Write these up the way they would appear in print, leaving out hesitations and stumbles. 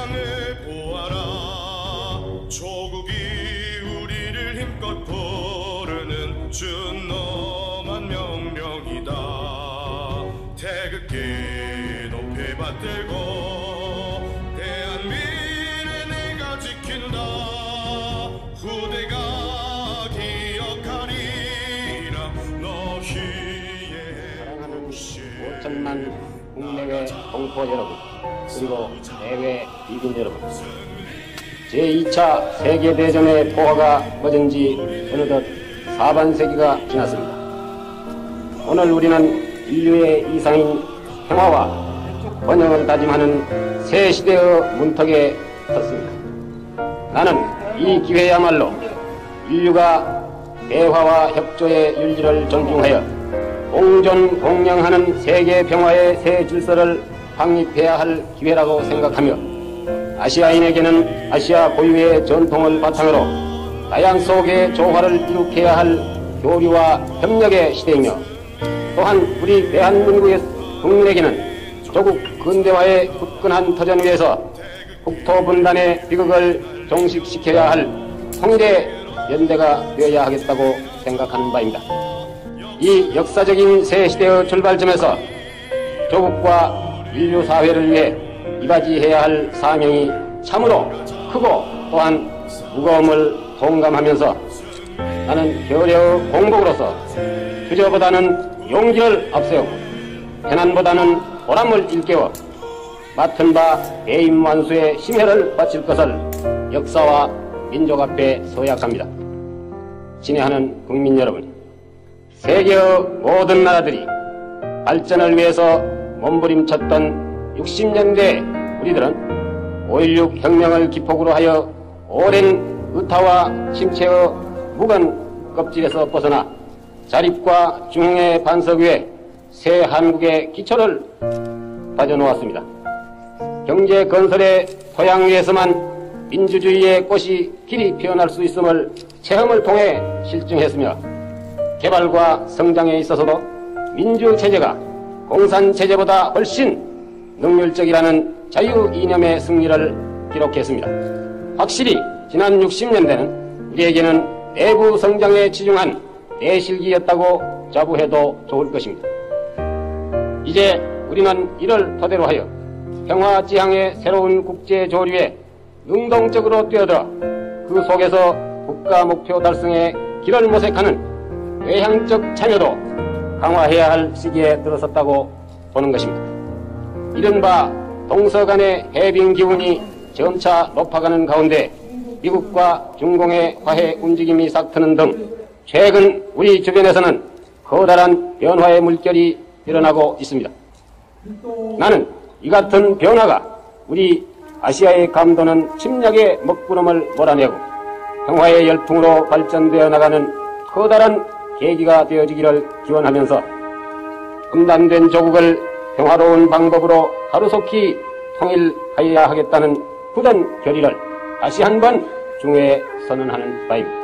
세상을 보아라. 조국이 우리를 힘껏 부르는 준엄한 명령이다. 태극기 높이 받들고 대한민을 내가 지킨다. 후대가 기억하리라. 너희의 사랑하는 5천만 국내외 동포 여러분, 그리고 해외 이민 여러분, 제2차 세계대전의 포화가 꺼진 지 어느덧 4반세기가 지났습니다. 오늘 우리는 인류의 이상인 평화와 번영을 다짐하는 새 시대의 문턱에 섰습니다. 나는 이 기회야말로 인류가 대화와 협조의 윤리를 존중하여 공존 공영하는 세계 평화의 새 질서를 확립해야 할 기회라고 생각하며, 아시아인에게는 아시아 고유의 전통을 바탕으로 다양 속의 조화를 이룩해야 할 교류와 협력의 시대이며, 또한 우리 대한민국의 국민에게는 조국 근대화의 굳건한 터전 위에서 국토 분단의 비극을 종식시켜야 할 통일의 연대가 되어야 하겠다고 생각하는 바입니다. 이 역사적인 새 시대의 출발점에서 조국과 인류 사회를 위해 이바지해야 할 사명이 참으로 크고 또한 무거움을 동감하면서, 나는 결의의 공복으로서 주저보다는 용기를 앞세우고 해난보다는 보람을 일깨워 맡은 바 대임완수의 심혈을 바칠 것을 역사와 민족 앞에 서약합니다. 친애하는 국민 여러분, 세계의 모든 나라들이 발전을 위해서 몸부림쳤던 60년대 우리들은 5.16 혁명을 기폭으로 하여 오랜 의타와 침체의 무거운 껍질에서 벗어나 자립과 중흥의 반석 위에 새 한국의 기초를 다져놓았습니다. 경제 건설의 토양 위에서만 민주주의의 꽃이 길이 피어날 수 있음을 체험을 통해 실증했으며, 개발과 성장에 있어서도 민주체제가 공산체제보다 훨씬 능률적이라는 자유 이념의 승리를 기록했습니다. 확실히 지난 60년대는 우리에게는 내부 성장에 치중한 대실기였다고 자부해도 좋을 것입니다. 이제 우리는 이를 토대로 하여 평화지향의 새로운 국제조류에 능동적으로 뛰어들어 그 속에서 국가 목표 달성에 길을 모색하는 외향적 참여도 강화해야 할 시기에 들어섰다고 보는 것입니다. 이른바 동서간의 해빙 기운이 점차 높아가는 가운데 미국과 중공의 화해 움직임이 싹트는 등 최근 우리 주변에서는 커다란 변화의 물결이 일어나고 있습니다. 나는 이 같은 변화가 우리 아시아의 감도는 침략의 먹구름을 몰아내고 평화의 열풍으로 발전되어 나가는 커다란 계기가 되어지기를 기원하면서, 분단된 조국을 평화로운 방법으로 하루속히 통일하여야 하겠다는 굳은 결의를 다시 한번 중회에 선언하는 바입니다.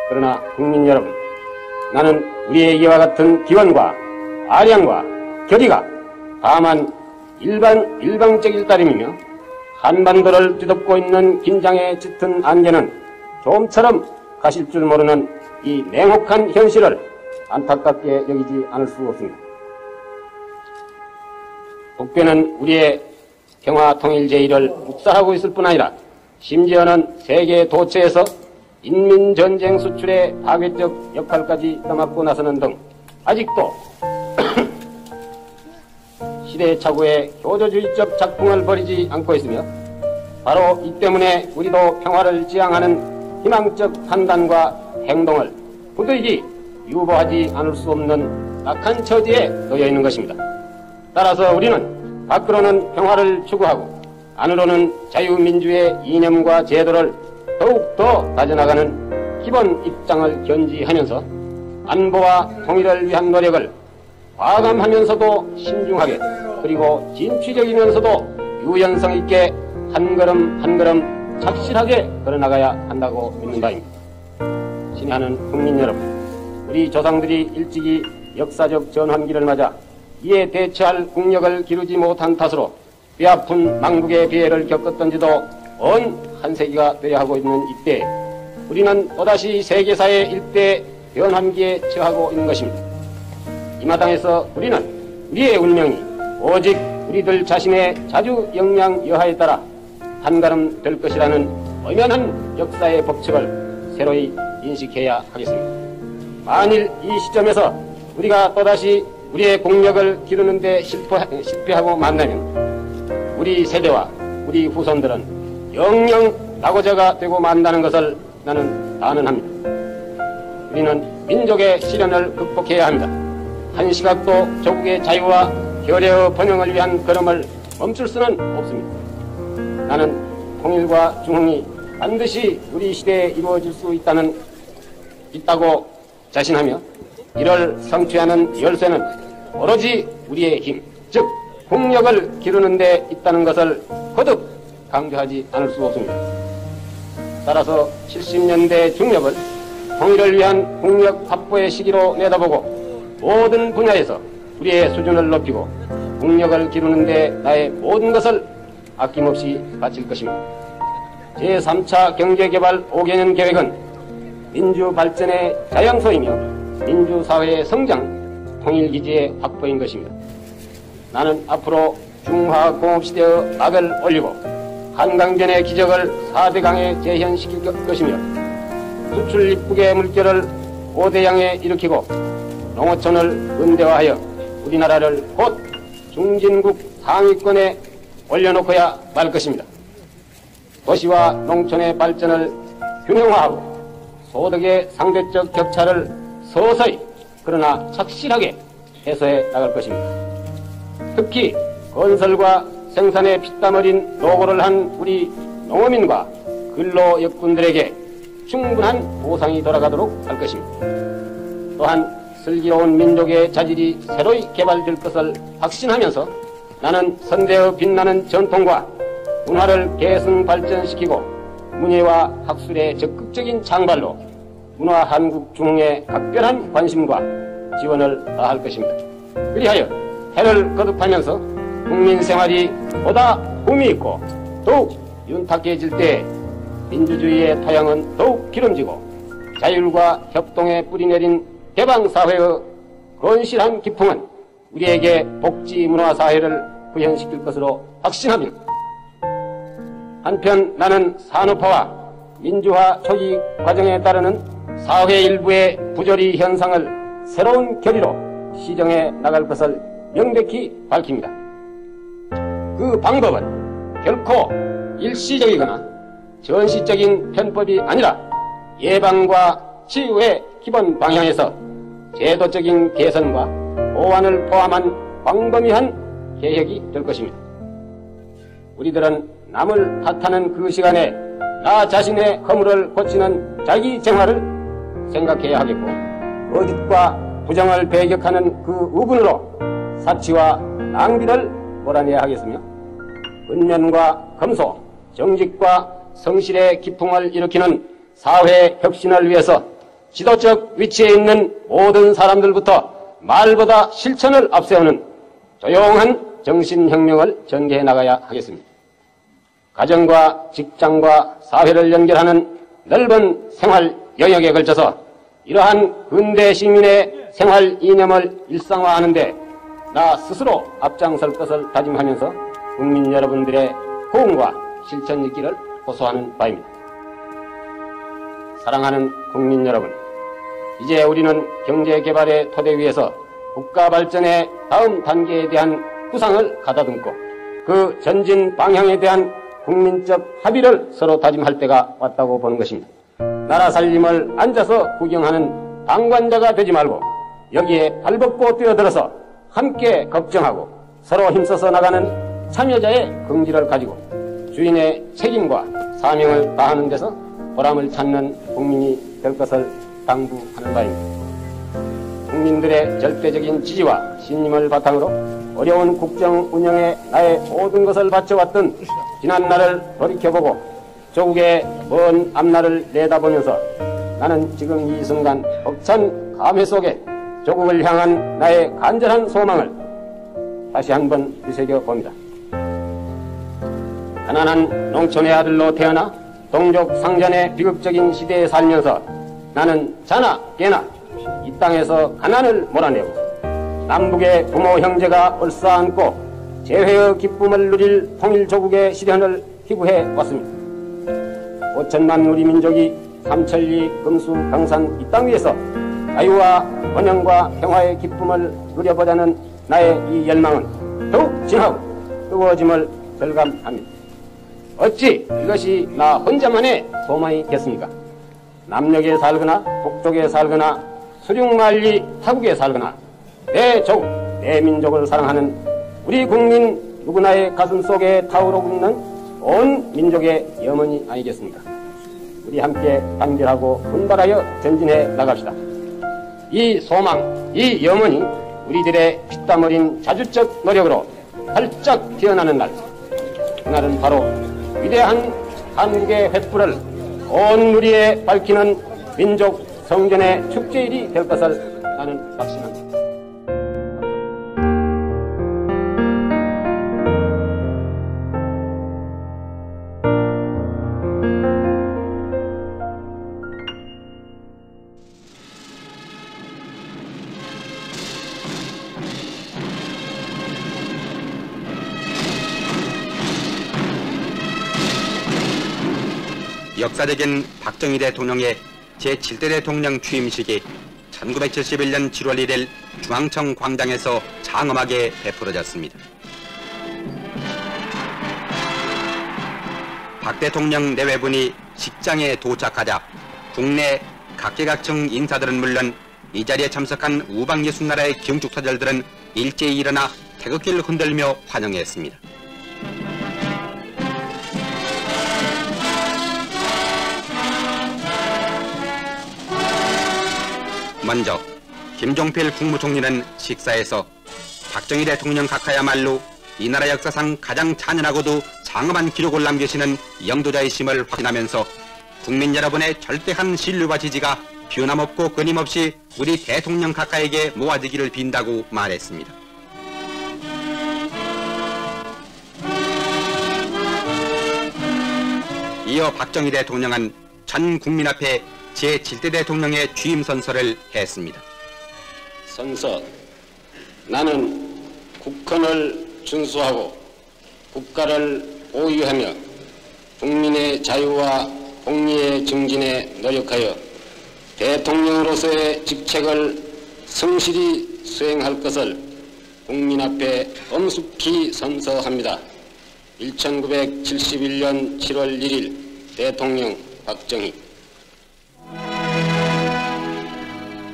그러나 국민 여러분, 나는 우리의 이와 같은 기원과 아량과 결의가 다만 일방적일 따름이며, 한반도를 뒤덮고 있는 긴장에 짙은 안개는 좀처럼 가실 줄 모르는 이 냉혹한 현실을 안타깝게 여기지 않을 수 없습니다. 북괴는 우리의 평화통일제의를 묵살하고 있을 뿐 아니라 심지어는 세계 도처에서 인민전쟁 수출의 파괴적 역할까지 떠맡고 나서는 등 아직도 시대착오의 교조주의적 작풍을 벌이지 않고 있으며, 바로 이 때문에 우리도 평화를 지향하는 희망적 판단과 행동을 부득이 유보하지 않을 수 없는 악한 처지에 놓여 있는 것입니다. 따라서 우리는 밖으로는 평화를 추구하고 안으로는 자유민주의 이념과 제도를 더욱더 다져나가는 기본 입장을 견지하면서 안보와 통일을 위한 노력을 과감하면서도 신중하게, 그리고 진취적이면서도 유연성 있게 한 걸음 한 걸음 착실하게 걸어나가야 한다고 믿는 바입니다. 친애하는 국민 여러분, 우리 조상들이 일찍이 역사적 전환기를 맞아 이에 대처할 국력을 기르지 못한 탓으로 뼈아픈 망국의 비애를 겪었던 지도 언 한 세기가 되려 하고 있는 이때 우리는 또다시 세계사의 일대 변환기에 처하고 있는 것입니다. 이 마당에서 우리는 우리의 운명이 오직 우리들 자신의 자주 역량 여하에 따라 한 걸음 될 것이라는 엄연한 역사의 법칙을 새로이 인식해야 하겠습니다. 만일 이 시점에서 우리가 또다시 우리의 공력을 기르는 데 실패하고 만나면 우리 세대와 우리 후손들은 영영 낙오자가 되고 만다는 것을 나는 단언합니다. 우리는 민족의 시련을 극복해야 합니다. 한 시각도 조국의 자유와 결의의 번영을 위한 걸음을 멈출 수는 없습니다. 나는 통일과 중흥이 반드시 우리 시대에 이루어질 수 있다고 자신하며 이를 성취하는 열쇠는 오로지 우리의 힘, 즉 국력을 기르는 데 있다는 것을 거듭 강조하지 않을 수 없습니다. 따라서 70년대 중엽을 통일을 위한 국력 확보의 시기로 내다보고 모든 분야에서 우리의 수준을 높이고 국력을 기르는 데 나의 모든 것을 아낌없이 바칠 것입니다. 제3차 경제개발 5개년 계획은 민주발전의 자양소이며 민주사회의 성장, 통일기지의 확보인 것입니다. 나는 앞으로 중화공업시대의 막을 올리고 한강변의 기적을 4대강에 재현시킬 것이며 수출 입국의 물결을 5대양에 일으키고 농어촌을 근대화하여 우리나라를 곧 중진국 상위권에 올려놓고야 말 것입니다. 도시와 농촌의 발전을 균형화하고 소득의 상대적 격차를 서서히 그러나 착실하게 해소해 나갈 것입니다. 특히 건설과 생산에 피땀 어린 노고를 한 우리 농어민과 근로역군들에게 충분한 보상이 돌아가도록 할 것입니다. 또한 슬기로운 민족의 자질이 새로이 개발될 것을 확신하면서 나는 선대의 빛나는 전통과 문화를 계승 발전시키고 문예와 학술의 적극적인 창발로 문화 한국 중흥에 각별한 관심과 지원을 다할 것입니다. 그리하여 해를 거듭하면서 국민 생활이 보다 의미 있고 더욱 윤탁해질 때 민주주의의 토양은 더욱 기름지고 자율과 협동에 뿌리내린 개방사회의 건실한 기풍은 우리에게 복지 문화사회를 구현시킬 것으로 확신합니다. 한편 나는 산업화와 민주화 초기 과정에 따르는 사회 일부의 부조리 현상을 새로운 결의로 시정해 나갈 것을 명백히 밝힙니다. 그 방법은 결코 일시적이거나 전시적인 편법이 아니라 예방과 치유의 기본 방향에서 제도적인 개선과 보완을 포함한 광범위한 개혁이 될 것입니다. 우리들은 남을 탓하는 그 시간에 나 자신의 허물을 고치는 자기 정화를 생각해야 하겠고 거짓과 부정을 배격하는 그 우군으로 사치와 낭비를 몰아내야 하겠으며 근면과 검소, 정직과 성실의 기풍을 일으키는 사회 혁신을 위해서 지도적 위치에 있는 모든 사람들부터 말보다 실천을 앞세우는 조용한 정신혁명을 전개해 나가야 하겠습니다. 가정과 직장과 사회를 연결하는 넓은 생활 영역에 걸쳐서 이러한 근대 시민의 생활 이념을 일상화하는 데 나 스스로 앞장설 것을 다짐하면서 국민 여러분들의 호응과 실천 있기를 호소하는 바입니다. 사랑하는 국민 여러분, 이제 우리는 경제개발의 토대 위에서 국가 발전의 다음 단계에 대한 구상을 가다듬고 그 전진 방향에 대한 국민적 합의를 서로 다짐할 때가 왔다고 보는 것입니다. 나라 살림을 앉아서 구경하는 방관자가 되지 말고 여기에 발벗고 뛰어들어서 함께 걱정하고 서로 힘써서 나가는 참여자의 긍지를 가지고 주인의 책임과 사명을 다하는 데서 보람을 찾는 국민이 될 것을 당부하는 바입니다. 국민들의 절대적인 지지와 신임을 바탕으로 어려운 국정 운영에 나의 모든 것을 바쳐왔던 지난날을 돌이켜보고 조국의 먼 앞날을 내다보면서 나는 지금 이 순간 벅찬 감회 속에 조국을 향한 나의 간절한 소망을 다시 한번 되새겨 봅니다. 가난한 농촌의 아들로 태어나 동족 상전의 비극적인 시대에 살면서 나는 자나 깨나 이 땅에서 가난을 몰아내고 남북의 부모 형제가 얼싸안고 재회의 기쁨을 누릴 통일조국의 시련을 희구해 왔습니다. 5천만 우리 민족이 삼천리, 금수, 강산 이 땅 위에서 자유와 번영과 평화의 기쁨을 누려보자는 나의 이 열망은 더욱 진하고 뜨거워짐을 절감합니다. 어찌 이것이 나 혼자만의 소망이겠습니까? 남녘에 살거나 북쪽에 살거나 수륙만리 타국에 살거나 내 조국, 내 민족을 사랑하는 우리 국민 누구나의 가슴 속에 타오르는 온 민족의 염원이 아니겠습니까? 우리 함께 단결하고 분발하여 전진해 나갑시다. 이 소망, 이 염원이 우리들의 피땀 어린 자주적 노력으로 활짝 피어나는 날, 그날은 바로 위대한 한국의 횃불을 온 누리에 밝히는 민족 성전의 축제일이 될 것을 나는 확신합니다. 역사적인 박정희 대통령의 제7대 대통령 취임식이 1971년 7월 1일 중앙청 광장에서 장엄하게 베풀어졌습니다. 박 대통령 내외분이 식장에 도착하자 국내 각계각층 인사들은 물론 이 자리에 참석한 우방 60나라의 경축사절들은 일제히 일어나 태극기를 흔들며 환영했습니다. 먼저 김종필 국무총리는 식사에서 박정희 대통령 각하야말로 이 나라 역사상 가장 찬연하고도 장엄한 기록을 남기시는 영도자의 심을 확인하면서 국민 여러분의 절대한 신뢰와 지지가 변함없고 끊임없이 우리 대통령 각하에게 모아지기를 빈다고 말했습니다. 이어 박정희 대통령은 전 국민 앞에 제7대 대통령의 취임 선서를 했습니다. 선서, 나는 국헌을 준수하고 국가를 보유하며 국민의 자유와 공리의 증진에 노력하여 대통령으로서의 직책을 성실히 수행할 것을 국민 앞에 엄숙히 선서합니다. 1971년 7월 1일 대통령 박정희.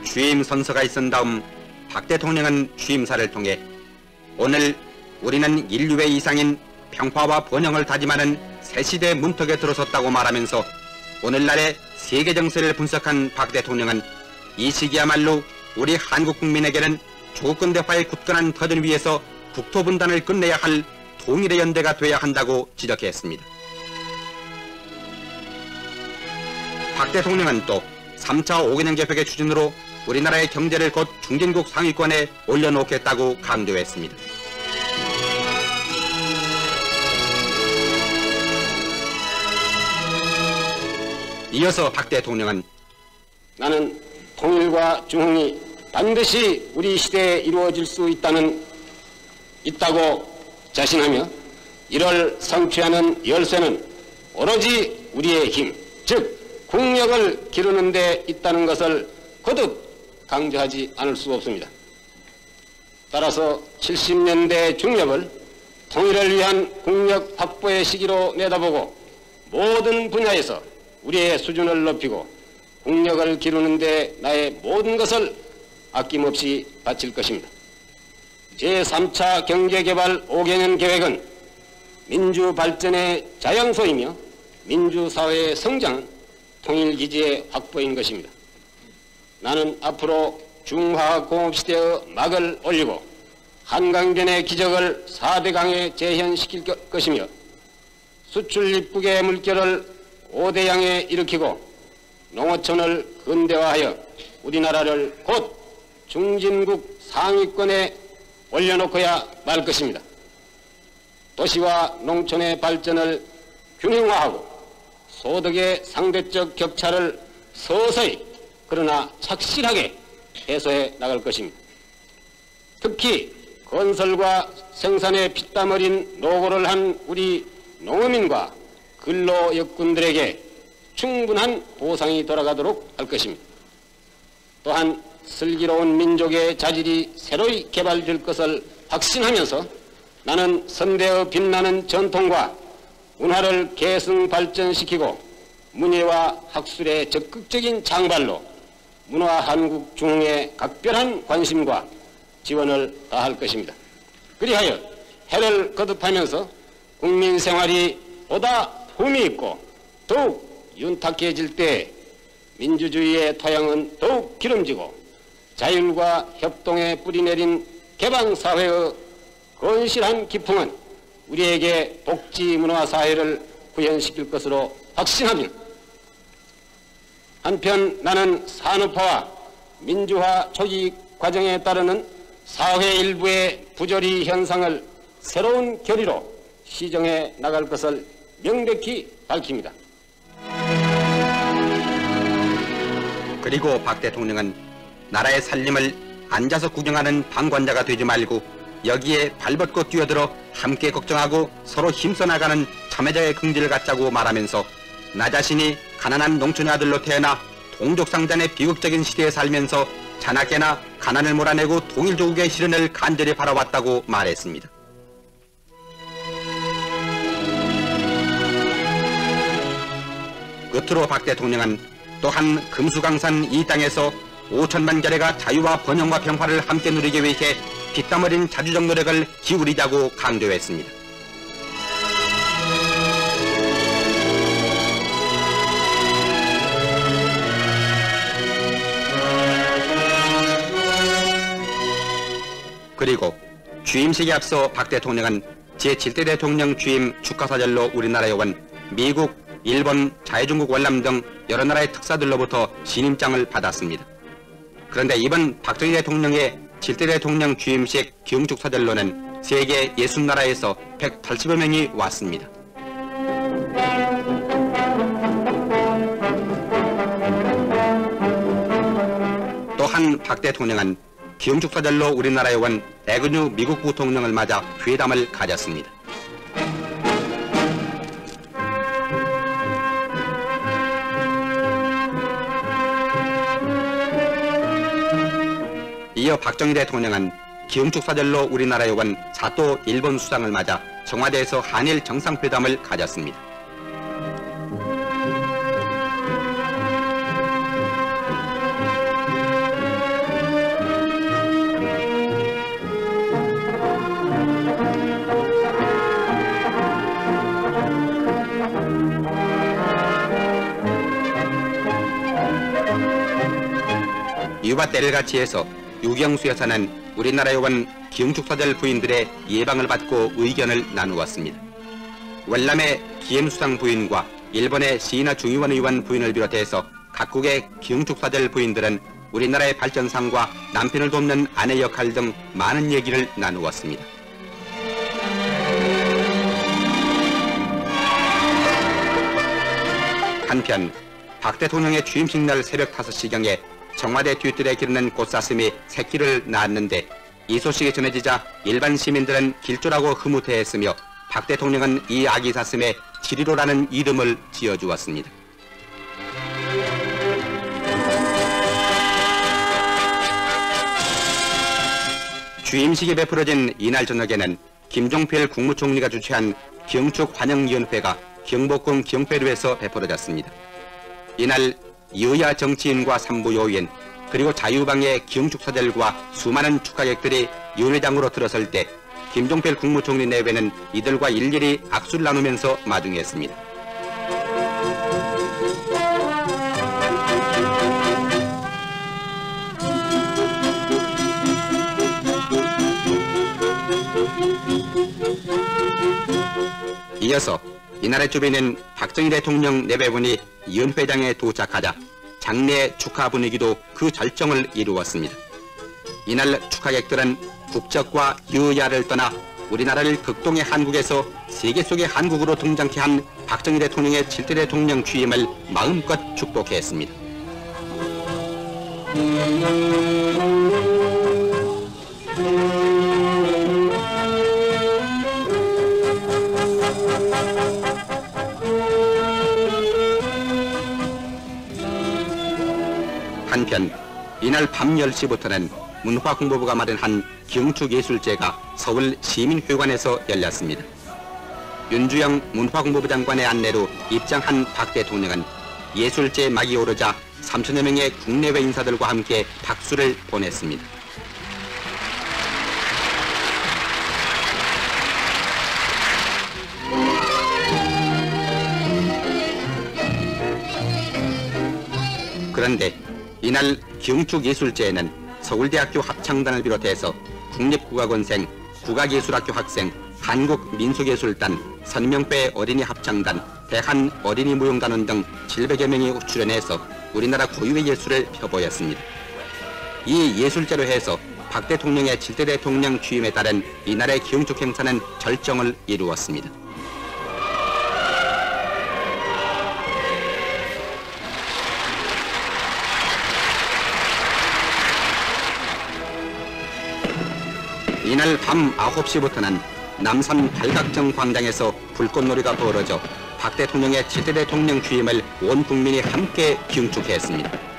취임 선서가 있은 다음 박 대통령은 취임사를 통해 오늘 우리는 인류의 이상인 평화와 번영을 다짐하는 새 시대 문턱에 들어섰다고 말하면서 오늘날의 세계 정세를 분석한 박 대통령은 이 시기야말로 우리 한국 국민에게는 조국 근대화의 굳건한 터전 위에서 국토 분단을 끝내야 할 통일의 연대가 돼야 한다고 지적했습니다. 박 대통령은 또 3차 5개년 계획의 추진으로 우리나라의 경제를 곧 중진국 상위권에 올려놓겠다고 강조했습니다. 이어서 박 대통령은 나는 통일과 중흥이 반드시 우리 시대에 이루어질 수 있다고 자신하며 이를 성취하는 열쇠는 오로지 우리의 힘, 즉 국력을 기르는 데 있다는 것을 거듭 강조하지 않을 수 없습니다. 따라서 70년대 중엽을 통일을 위한 국력 확보의 시기로 내다보고 모든 분야에서 우리의 수준을 높이고 국력을 기르는 데 나의 모든 것을 아낌없이 바칠 것입니다. 제3차 경제개발 5개년 계획은 민주발전의 자양소이며 민주사회의 성장은 통일기지의 확보인 것입니다. 나는 앞으로 중화공업시대의 막을 올리고 한강변의 기적을 4대강에 재현시킬 것이며 수출 입국의 물결을 5대양에 일으키고 농어촌을 근대화하여 우리나라를 곧 중진국 상위권에 올려놓고야 말 것입니다. 도시와 농촌의 발전을 균형화하고 소득의 상대적 격차를 서서히 그러나 착실하게 해소해 나갈 것입니다. 특히 건설과 생산에 피땀 어린 노고를 한 우리 농어민과 근로역군들에게 충분한 보상이 돌아가도록 할 것입니다. 또한 슬기로운 민족의 자질이 새로이 개발될 것을 확신하면서 나는 선대의 빛나는 전통과 문화를 계승 발전시키고 문예와 학술의 적극적인 장발로 문화 한국 중흥에 각별한 관심과 지원을 다할 것입니다. 그리하여 해를 거듭하면서 국민 생활이 보다 품위 있고 더욱 윤탁해질 때 민주주의의 토양은 더욱 기름지고 자율과 협동에 뿌리내린 개방사회의 건실한 기풍은 우리에게 복지 문화 사회를 구현시킬 것으로 확신합니다. 한편 나는 산업화와 민주화 초기 과정에 따르는 사회 일부의 부조리 현상을 새로운 결의로 시정해 나갈 것을 명백히 밝힙니다. 그리고 박 대통령은 나라의 살림을 앉아서 구경하는 방관자가 되지 말고 여기에 발벗고 뛰어들어 함께 걱정하고 서로 힘써 나가는 참여자의 긍지를 갖자고 말하면서 나 자신이 가난한 농촌의 아들로 태어나 동족상잔의 비극적인 시대에 살면서 자나깨나 가난을 몰아내고 통일조국의 실현을 간절히 바라왔다고 말했습니다. 끝으로 박 대통령은 또한 금수강산 이 땅에서 5천만 결의가 자유와 번영과 평화를 함께 누리기 위해 피땀 어린 자주적 노력을 기울이자고 강조했습니다. 그리고 취임식에 앞서 박 대통령은 제7대 대통령 취임 축하사절로 우리나라에 온 미국, 일본, 자유중국 월남 등 여러 나라의 특사들로부터 신임장을 받았습니다. 그런데 이번 박정희 대통령의 7대 대통령 취임식 기흥축사절로는 세계 60나라에서 180여 명이 왔습니다. 또한 박 대통령은 기흥축사절로 우리나라에 온 애그뉴 미국 부통령을 맞아 회담을 가졌습니다. 이어 박정희 대통령은 기흥축사절로 우리나라에 온 사또 일본 수상을 맞아 청와대에서 한일 정상회담을 가졌습니다. 이와 때를 같이 해서 유경수 여사는 우리나라에 온 기흥축사절 부인들의 예방을 받고 의견을 나누었습니다. 월남의 기엠수상 부인과 일본의 시이나 중의원 의원 부인을 비롯해서 각국의 기흥축사절 부인들은 우리나라의 발전상과 남편을 돕는 아내 역할 등 많은 얘기를 나누었습니다. 한편 박 대통령의 취임식 날 새벽 5시경에 청와대 뒤뜰에 기르는 꽃사슴이 새끼를 낳았는데 이 소식이 전해지자 일반 시민들은 길조라고 흐뭇해했으며 박 대통령은 이 아기 사슴에 지리로라는 이름을 지어주었습니다. 취임식이 베풀어진 이날 저녁에는 김종필 국무총리가 주최한 기흥축 환영위원회가 경복궁 기흥회로에서 베풀어졌습니다. 이날 여야 정치인과 산부 요인 그리고 자유방의 기흥축사절과 수많은 축하객들이 위원회장으로 들어설 때 김종필 국무총리 내외는 이들과 일일이 악수를 나누면서 마중했습니다. 이어서 이날의 주변인 박정희 대통령 내외분이 위원회장에 도착하자 장례 축하 분위기도 그 절정을 이루었습니다. 이날 축하객들은 국적과 여야를 떠나 우리나라를 극동의 한국에서 세계 속의 한국으로 등장케 한 박정희 대통령의 7대 대통령 취임을 마음껏 축복했습니다. 한편 이날 밤 10시부터는 문화공보부가 마련한 기흥축예술제가 서울 시민회관에서 열렸습니다. 윤주영 문화공보부 장관의 안내로 입장한 박 대통령은 예술제 막이 오르자 3천여 명의 국내외 인사들과 함께 박수를 보냈습니다. 그런데 이날 기흥축예술제에는 서울대학교 합창단을 비롯해서 국립국악원생, 국악예술학교 학생, 한국민속예술단, 선명배 어린이 합창단, 대한 어린이 무용단원 등 700여 명이 출연해서 우리나라 고유의 예술을 펴보였습니다. 이 예술제로 해서 박 대통령의 7대 대통령 취임에 따른 이날의 기흥축 행사는 절정을 이루었습니다. 이날 밤 9시부터는 남산 팔각정 광장에서 불꽃놀이가 벌어져 박 대통령의 7대 대통령 취임을 온 국민이 함께 기흥축했습니다.